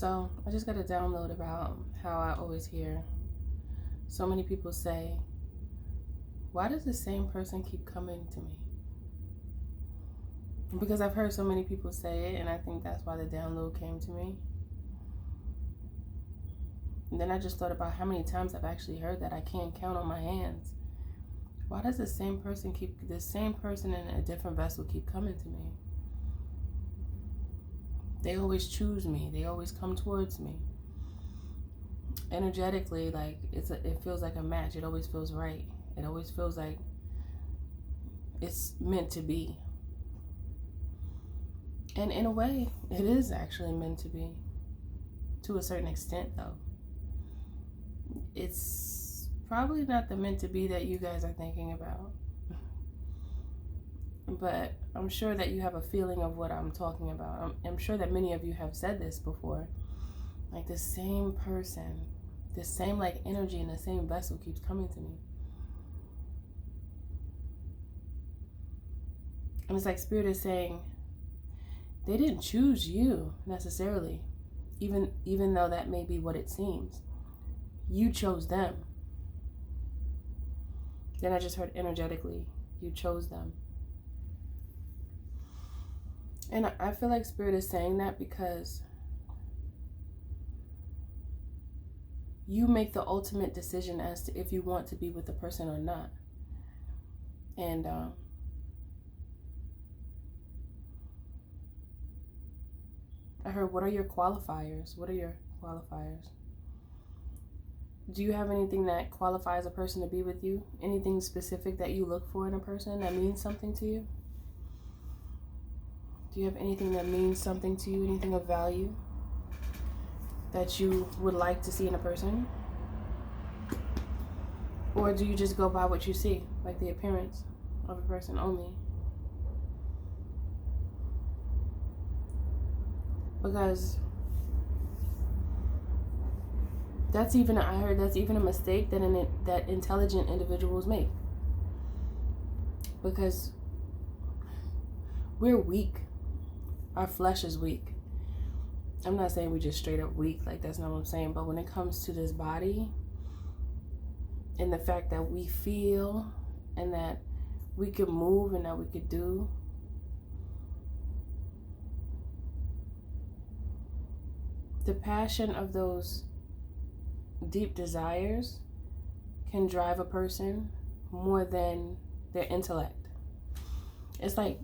So I just got a download about how I always hear so many people say, why does the same person keep coming to me? Because I've heard so many people say it, and I think that's why the download came to me. And then I just thought about how many times I've actually heard that. I can't count on my hands. Why does the same person in a different vessel keep coming to me? They always choose me. They always come towards me. Energetically, like it feels like a match. It always feels right. It always feels like it's meant to be. And in a way, it is actually meant to be. To a certain extent, though. It's probably not the meant to be that you guys are thinking about. But I'm sure that you have a feeling of what I'm talking about. I'm sure that many of you have said this before. Like the same person, the same like energy in the same vessel keeps coming to me. And it's like Spirit is saying, they didn't choose you necessarily, even though that may be what it seems. You chose them. Then I just heard energetically, you chose them. And I feel like Spirit is saying that because you make the ultimate decision as to if you want to be with the person or not. And I heard, what are your qualifiers? What are your qualifiers? Do you have anything that qualifies a person to be with you? Anything specific that you look for in a person that means something to you? Do you have anything that means something to you? Anything of value that you would like to see in a person? Or do you just go by what you see, like the appearance of a person only? Because I heard that's even a mistake that intelligent individuals make. Because we're weak. Our flesh is weak. I'm not saying we're just straight up weak, like that's not what I'm saying, but when it comes to this body and the fact that we feel and that we could move and that we could do, the passion of those deep desires can drive a person more than their intellect. It's like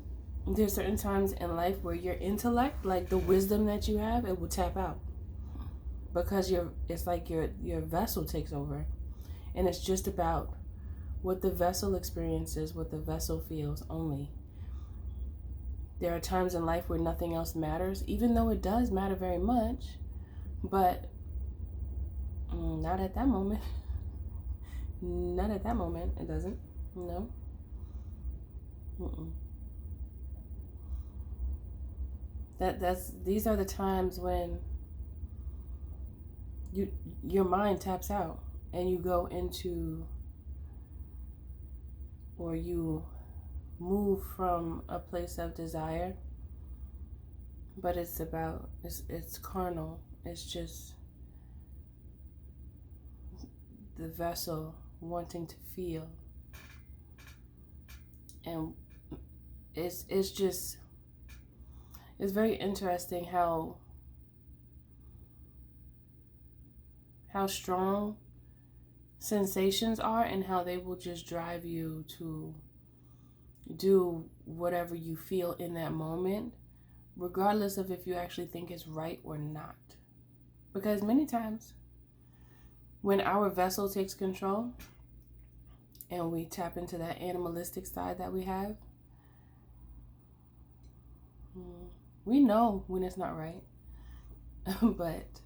there's certain times in life where your intellect, like the wisdom that you have, it will tap out because it's like your vessel takes over, and it's just about what the vessel experiences, what the vessel feels only. There are times in life where nothing else matters, even though it does matter very much, but not at that moment. Not at that moment. It doesn't. No. These are the times when your mind taps out and you go into, or you move from a place of desire, but it's carnal. It's just the vessel wanting to feel. And it's very interesting how strong sensations are and how they will just drive you to do whatever you feel in that moment, regardless of if you actually think it's right or not. Because many times when our vessel takes control and we tap into that animalistic side that we have, we know when it's not right. But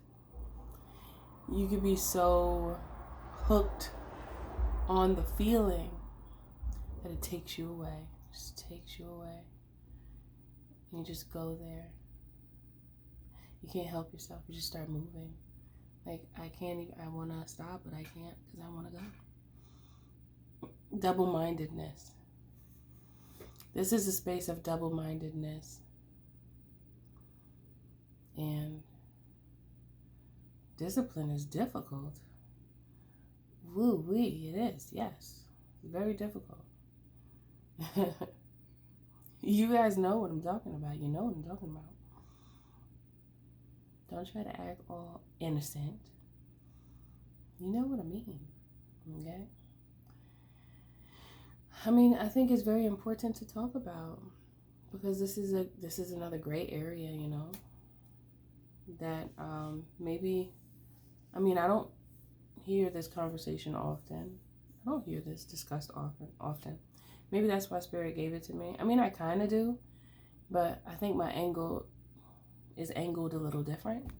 you could be so hooked on the feeling that it takes you away. It just takes you away. And you just go there. You can't help yourself. You just start moving. Like, I want to stop, but I can't because I want to go. Double-mindedness. This is a space of double-mindedness. And Discipline is difficult. Woo-wee, it is, yes. Very difficult. You guys know what I'm talking about. You know what I'm talking about. Don't try to act all innocent. You know what I mean, okay? I mean, I think it's very important to talk about, because this is another gray area, you know, that maybe, I mean, I don't hear this conversation often. I don't hear this discussed often. Maybe that's why Spirit gave it to me. I mean, I kind of do, but I think my angle is angled a little different.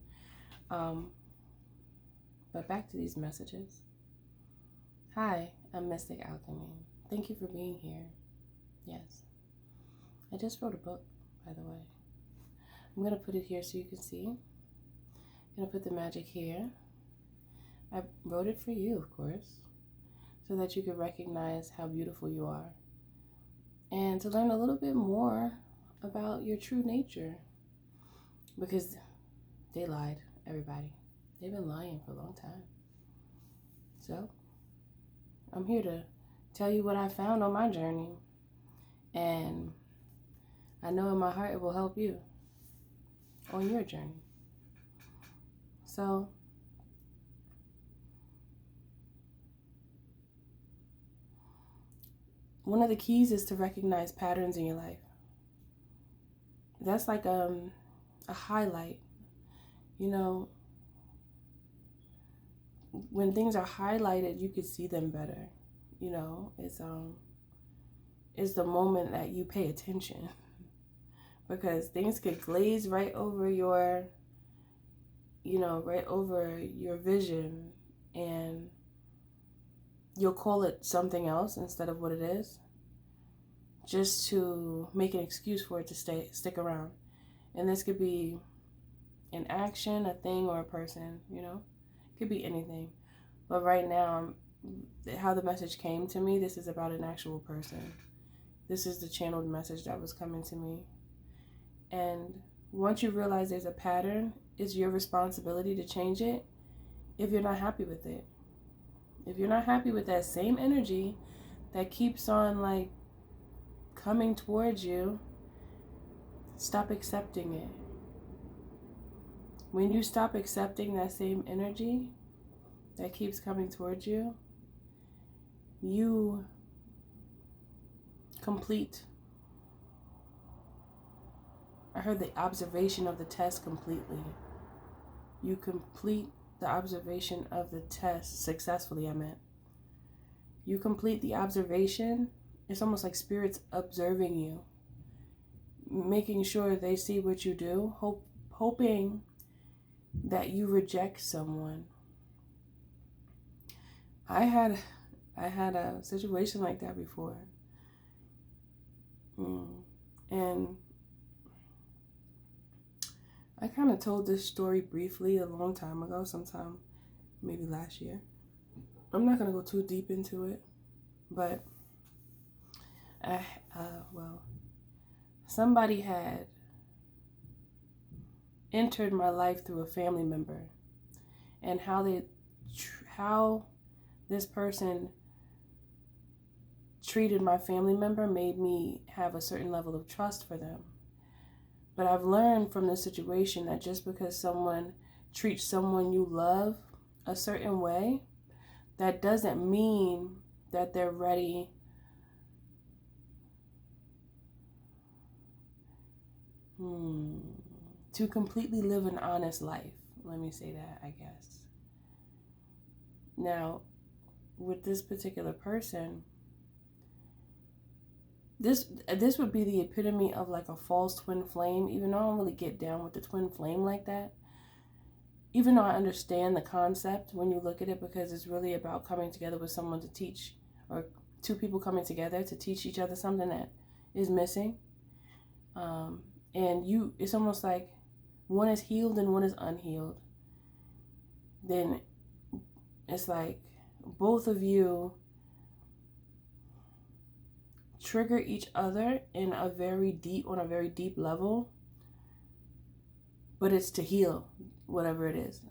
But back to these messages. Hi, I'm Mystic Alchemy. Thank you for being here. Yes. I just wrote a book, by the way. I'm going to put it here so you can see. I'm going to put the magic here. I wrote it for you, of course, so that you could recognize how beautiful you are and to learn a little bit more about your true nature, because they lied, everybody. They've been lying for a long time. So I'm here to tell you what I found on my journey, and I know in my heart it will help you on your journey. So one of the keys is to recognize patterns in your life. That's like a highlight. You know, when things are highlighted, you can see them better. You know, it's the moment that you pay attention, because things could glaze right over your, you know, right over your vision, and you'll call it something else instead of what it is, just to make an excuse for it to stick around. And this could be an action, a thing, or a person, you know. It could be anything. But right now, how the message came to me, this is about an actual person. This is the channeled message that was coming to me. And once you realize there's a pattern, it's your responsibility to change it if you're not happy with it. If you're not happy with that same energy that keeps on like coming towards you, stop accepting it. When you stop accepting that same energy that keeps coming towards you, you complete, I heard the observation of the test completely. You complete the observation of the test successfully, I meant. You complete the observation. It's almost like spirits observing you, making sure they see what you do, hoping that you reject someone. I had a situation like that before. And I kind of told this story briefly a long time ago, sometime maybe last year. I'm not going to go too deep into it, but somebody had entered my life through a family member, and how this person treated my family member made me have a certain level of trust for them. But I've learned from this situation that just because someone treats someone you love a certain way, that doesn't mean that they're ready to completely live an honest life. Let me say that, I guess. Now, with this particular person, this would be the epitome of like a false twin flame, even though I don't really get down with the twin flame like that. Even though I understand the concept when you look at it, because it's really about coming together with someone to teach, or two people coming together to teach each other something that is missing. And it's almost like one is healed and one is unhealed. Then it's like both of you trigger each other on a very deep level, but it's to heal whatever it is.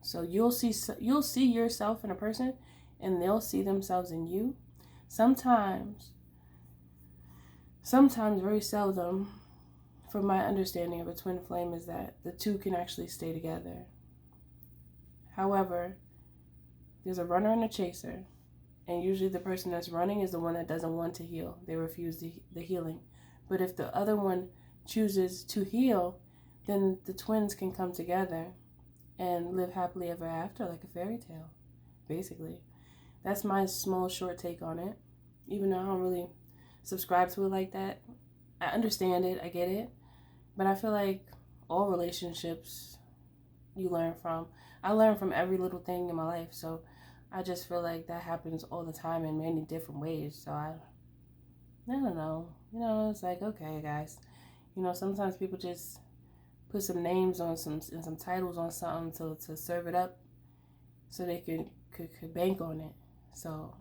So you'll see yourself in a person, and they'll see themselves in you. Sometimes, very seldom, from my understanding of a twin flame, is that the two can actually stay together. However, there's a runner and a chaser, and usually the person that's running is the one that doesn't want to heal. They refuse the healing. But if the other one chooses to heal, then the twins can come together and live happily ever after, like a fairy tale, basically. That's my small, short take on it. Even though I don't really subscribe to it like that, I understand it, I get it. But I feel like all relationships you learn from. I learn from every little thing in my life, so I just feel like that happens all the time in many different ways. So I don't know. It's like, okay, guys. Sometimes people just put some names on some titles on something to serve it up so they could bank on it. So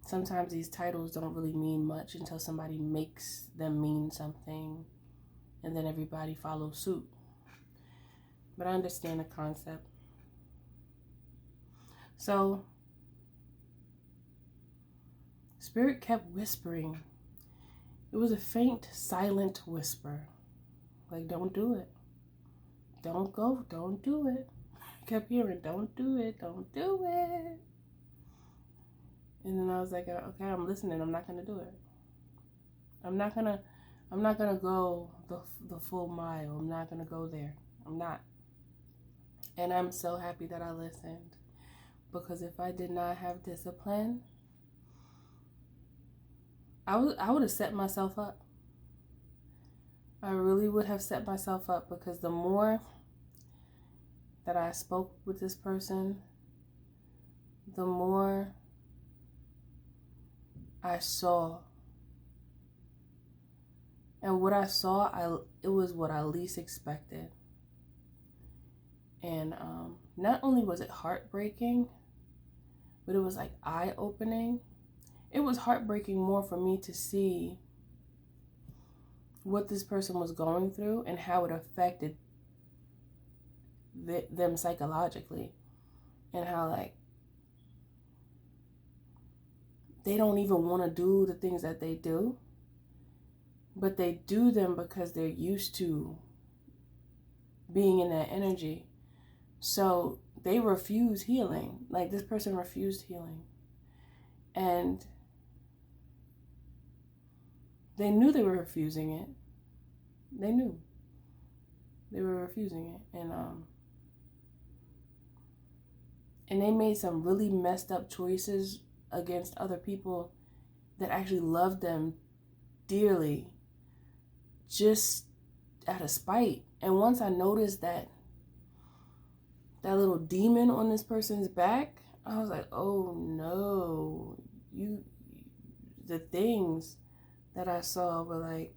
sometimes these titles don't really mean much until somebody makes them mean something, and then everybody follows suit. But I understand the concept. So Spirit kept whispering. It was a faint, silent whisper. Like, don't do it. Don't go. Don't do it. I kept hearing, don't do it. Don't do it. And then I was like, okay, I'm listening. I'm not going to do it. I'm not going to go the full mile. I'm not going to go there. I'm not. And I'm so happy that I listened. Because if I did not have discipline, I would have set myself up. I really would have set myself up, because the more that I spoke with this person, the more I saw. And what I saw, it was what I least expected. And not only was it heartbreaking, but it was like eye-opening. It was heartbreaking more for me to see what this person was going through and how it affected them psychologically, and how, like, they don't even want to do the things that they do, but they do them because they're used to being in that energy. So they refuse healing. Like, this person refused healing. And they knew they were refusing it. They knew they were refusing it. And they made some really messed up choices against other people that actually loved them dearly, just out of spite. And once I noticed that little demon on this person's back, I was like, oh no, the things that I saw were like,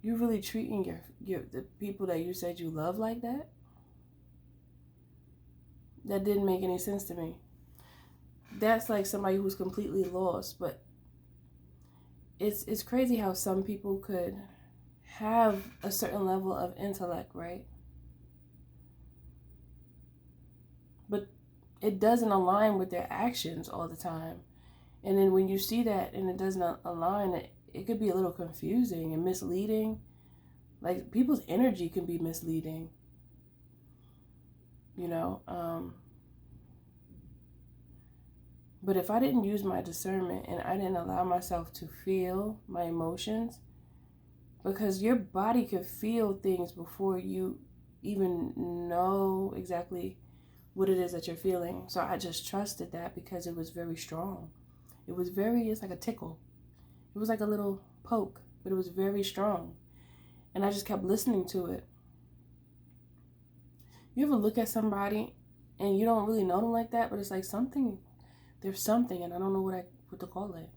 you really treating the people that you said you love like that? That didn't make any sense to me. That's like somebody who's completely lost. But it's crazy how some people could have a certain level of intellect, right? But it doesn't align with their actions all the time. And then when you see that and it doesn't align, it could be a little confusing and misleading. Like, people's energy can be misleading, But if I didn't use my discernment and I didn't allow myself to feel my emotions, because your body could feel things before you even know exactly what it is that you're feeling. So I just trusted that because it was very strong. It's like a tickle. It was like a little poke, but it was very strong. And I just kept listening to it. You ever look at somebody and you don't really know them like that, but it's like there's something, and I don't know what to call it.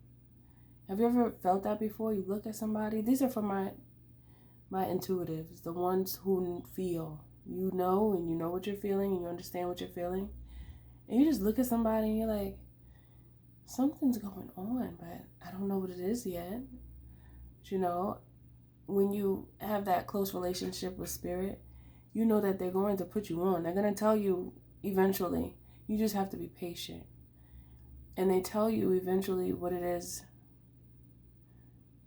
Have you ever felt that before? You look at somebody. These are for my intuitives, the ones who feel. You know, and you know what you're feeling, and you understand what you're feeling. And you just look at somebody and you're like, something's going on, but I don't know what it is yet. But when you have that close relationship with spirit, you know that they're going to put you on. They're going to tell you eventually. You just have to be patient. And they tell you eventually what it is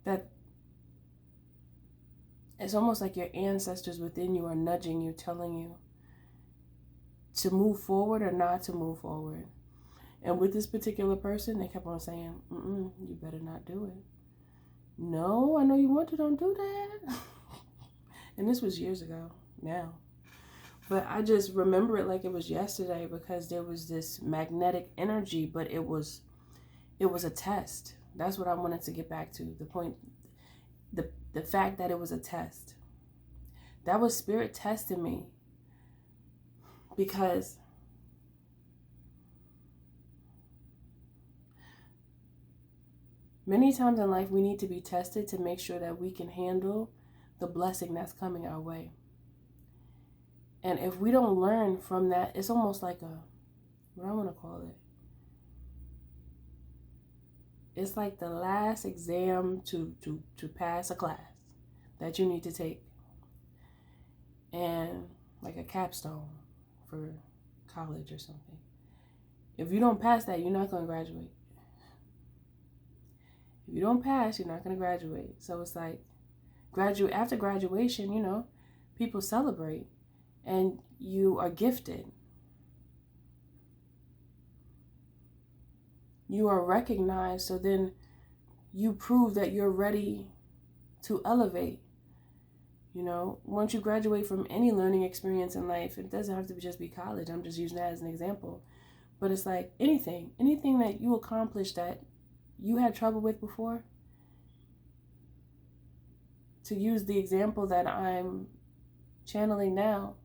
that it's almost like your ancestors within you are nudging you, telling you to move forward or not to move forward. And with this particular person, they kept on saying, you better not do it. No, I know you want to, don't do that. And this was years ago now. But I just remember it like it was yesterday because there was this magnetic energy, but it was a test. That's what I wanted to get back to. The point, the fact that it was a test. That was spirit testing me. Because many times in life we need to be tested to make sure that we can handle the blessing that's coming our way. And if we don't learn from that, it's almost like what I want to call it. It's like the last exam to pass a class that you need to take. And like a capstone for college or something. If you don't pass that, you're not going to graduate. If you don't pass, you're not going to graduate. So it's like after graduation, people celebrate. And you are gifted. You are recognized, so then you prove that you're ready to elevate. Once you graduate from any learning experience in life, it doesn't have to just be college. I'm just using that as an example. But it's like anything that you accomplish that you had trouble with before. To use the example that I'm channeling now,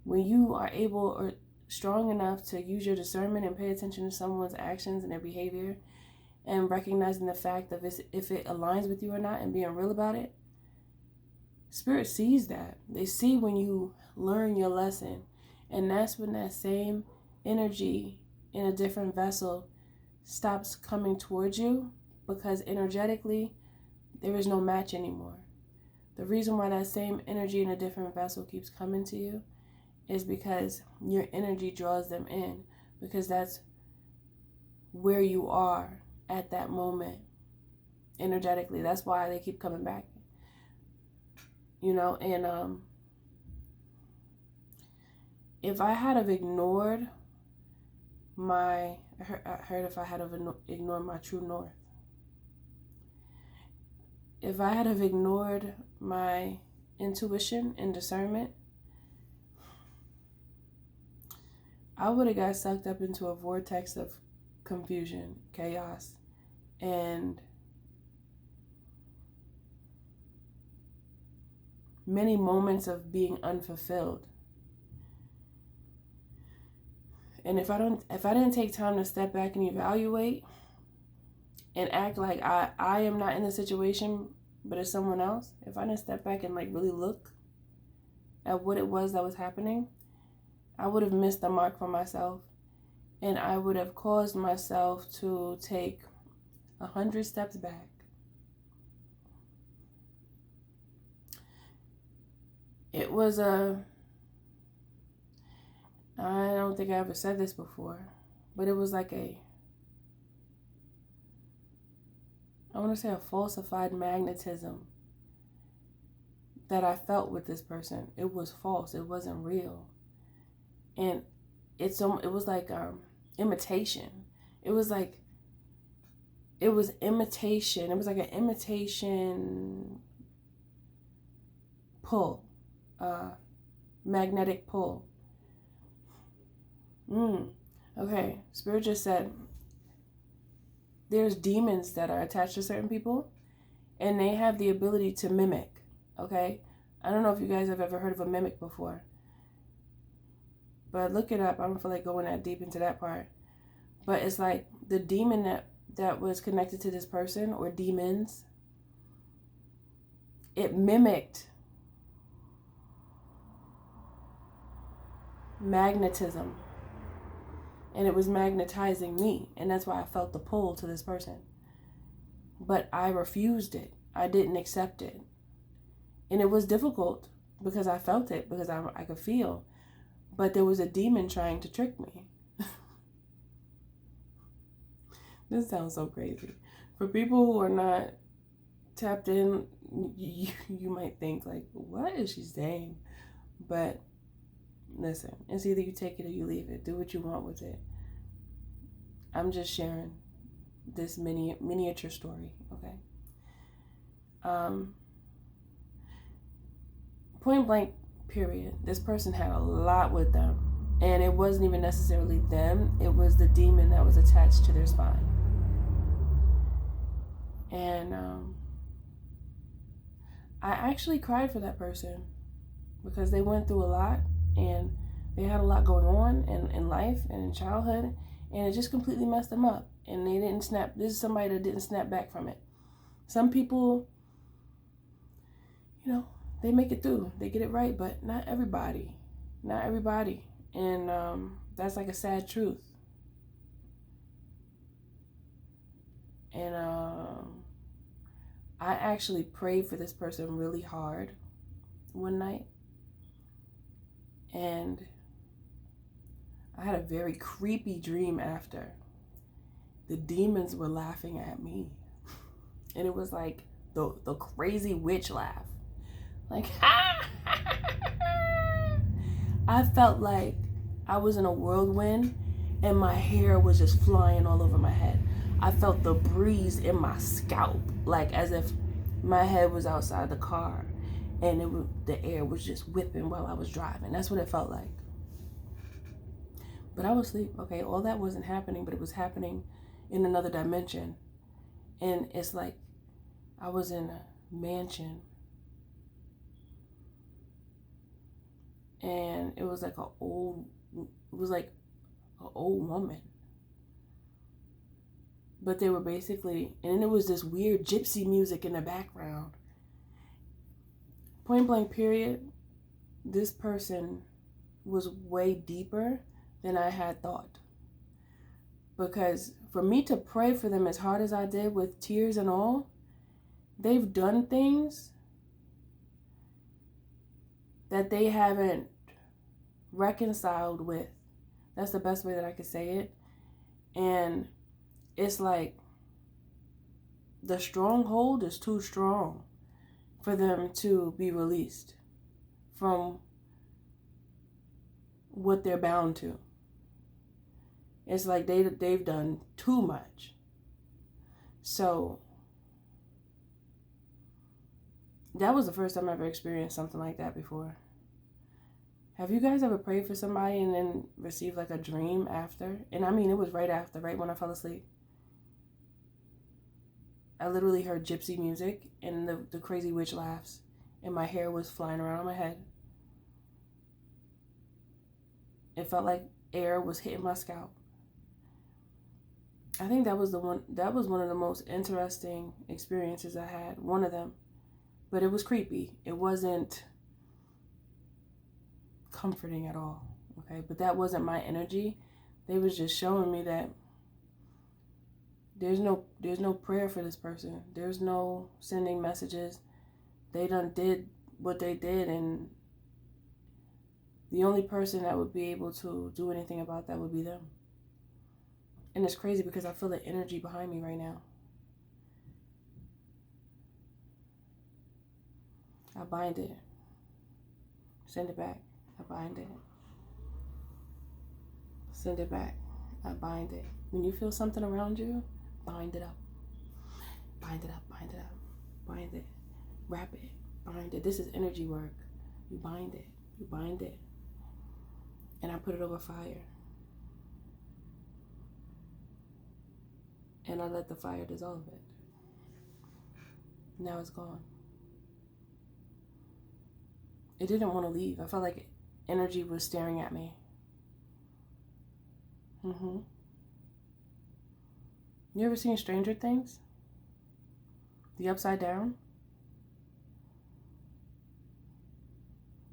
when you are able or strong enough to use your discernment and pay attention to someone's actions and their behavior and recognizing the fact of if it aligns with you or not and being real about it, Spirit sees that. They see when you learn your lesson. And that's when that same energy in a different vessel stops coming towards you, because energetically there is no match anymore. The reason why that same energy in a different vessel keeps coming to you is because your energy draws them in, because that's where you are at that moment energetically. That's why they keep coming back. And if I had have ignored I heard if I had have ignored my true north, if I had have ignored my intuition and discernment, I would have got sucked up into a vortex of confusion, chaos, and many moments of being unfulfilled. And if I didn't take time to step back and evaluate and act like I am not in the situation, but it's someone else, if I didn't step back and really look at what it was that was happening, I would have missed the mark for myself, and I would have caused myself to take 100 steps back. It was I don't think I ever said this before, but it was like I want to say a falsified magnetism that I felt with this person. It was false. It wasn't real. And it was like imitation. It was imitation. It was like an imitation pull, magnetic pull. Okay, Spirit just said there's demons that are attached to certain people, and they have the ability to mimic. Okay, I don't know if you guys have ever heard of a mimic before, but look it up. I don't feel like going that deep into that part. But it's like the demon that was connected to this person, or demons, it mimicked magnetism. And it was magnetizing me. And that's why I felt the pull to this person. But I refused it. I didn't accept it. And it was difficult because I felt it, because I could feel. But there was a demon trying to trick me. This sounds so crazy. For people who are not tapped in, you might think like, what is she saying? But listen, it's either you take it or you leave it. Do what you want with it. I'm just sharing this miniature story, okay? Point blank, period. This person had a lot with them. And it wasn't even necessarily them. It was the demon that was attached to their spine. And I actually cried for that person because they went through a lot and they had a lot going on in life and in childhood, and it just completely messed them up. And they didn't snap. This is somebody that didn't snap back from it. Some people, you know, they make it through. They get it right, but not everybody. Not everybody. And that's like a sad truth. And I actually prayed for this person really hard one night. And I had a very creepy dream after. The demons were laughing at me. And it was like the crazy witch laugh. Like, I felt like I was in a whirlwind and my hair was just flying all over my head. I felt the breeze in my scalp, like as if my head was outside the car and the air was just whipping while I was driving. That's what it felt like. But I was asleep, okay? All that wasn't happening, but it was happening in another dimension. And it's like I was in a mansion. And it was like an old woman. But they were basically, and it was this weird gypsy music in the background. Point blank, period, this person was way deeper than I had thought. Because for me to pray for them as hard as I did with tears and all, they've done things that they haven't reconciled with. That's the best way that I could say it. And it's like the stronghold is too strong for them to be released from what they're bound to. It's like they've done too much. So that was the first time I ever experienced something like that before. Have you guys ever prayed for somebody and then received like a dream after? And I mean, it was right after, right when I fell asleep. I literally heard gypsy music and the crazy witch laughs, and my hair was flying around my head. It felt like air was hitting my scalp. I think that was one of the most interesting experiences I had, one of them. But it was creepy. It wasn't comforting at all, okay? But that wasn't my energy. They was just showing me that there's no prayer for this person. There's no sending messages. They done did what they did, and the only person that would be able to do anything about that would be them. And it's crazy because I feel the energy behind me right now. I bind it. Send it back. I bind it. Send it back. I bind it. When you feel something around you, bind it up. Bind it up. Bind it up. Bind it. Wrap it. Bind it. This is energy work. You bind it. You bind it. And I put it over fire. And I let the fire dissolve it. Now it's gone. It didn't want to leave. I felt like energy was staring at me. You ever seen Stranger Things? The Upside Down?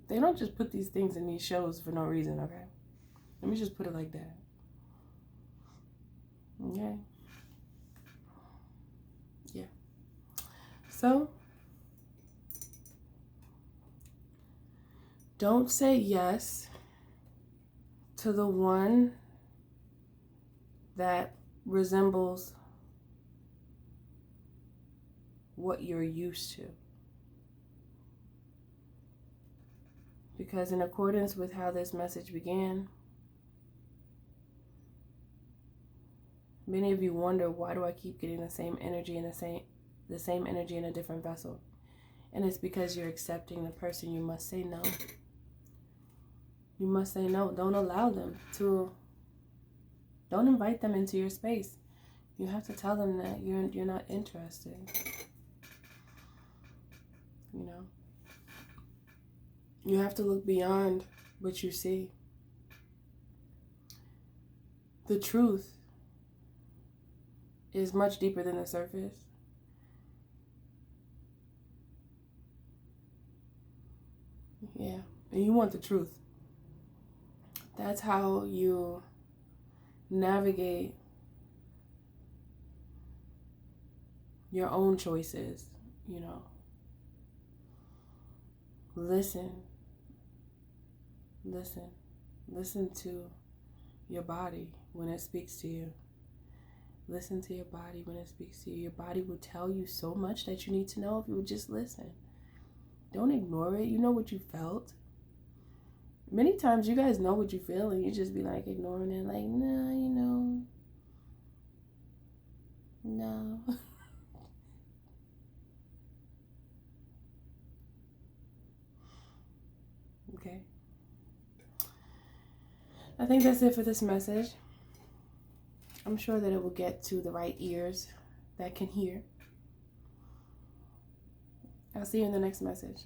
They don't just put these things in these shows for no reason, okay? Let me just put it like that. Okay? Yeah. So, Don't say yes to the one that resembles what you're used to. Because in accordance with how this message began, many of you wonder, why do I keep getting the same energy and the same energy in a different vessel? And it's because you're accepting the person. You must say no. You must say no. Don't allow them to, don't invite them into your space. You have to tell them that you're not interested. You know? You have to look beyond what you see. The truth is much deeper than the surface. Yeah, and you want the truth. That's how you navigate your own choices, you know. Listen to your body when it speaks to you. Listen to your body when it speaks to you. Your body will tell you so much that you need to know if you would just listen. Don't ignore it. You know what you felt. Many times you guys know what you feel and you just be like ignoring it, like, nah, you know, no. Okay. I think that's it for this message. I'm sure that it will get to the right ears that can hear. I'll see you in the next message.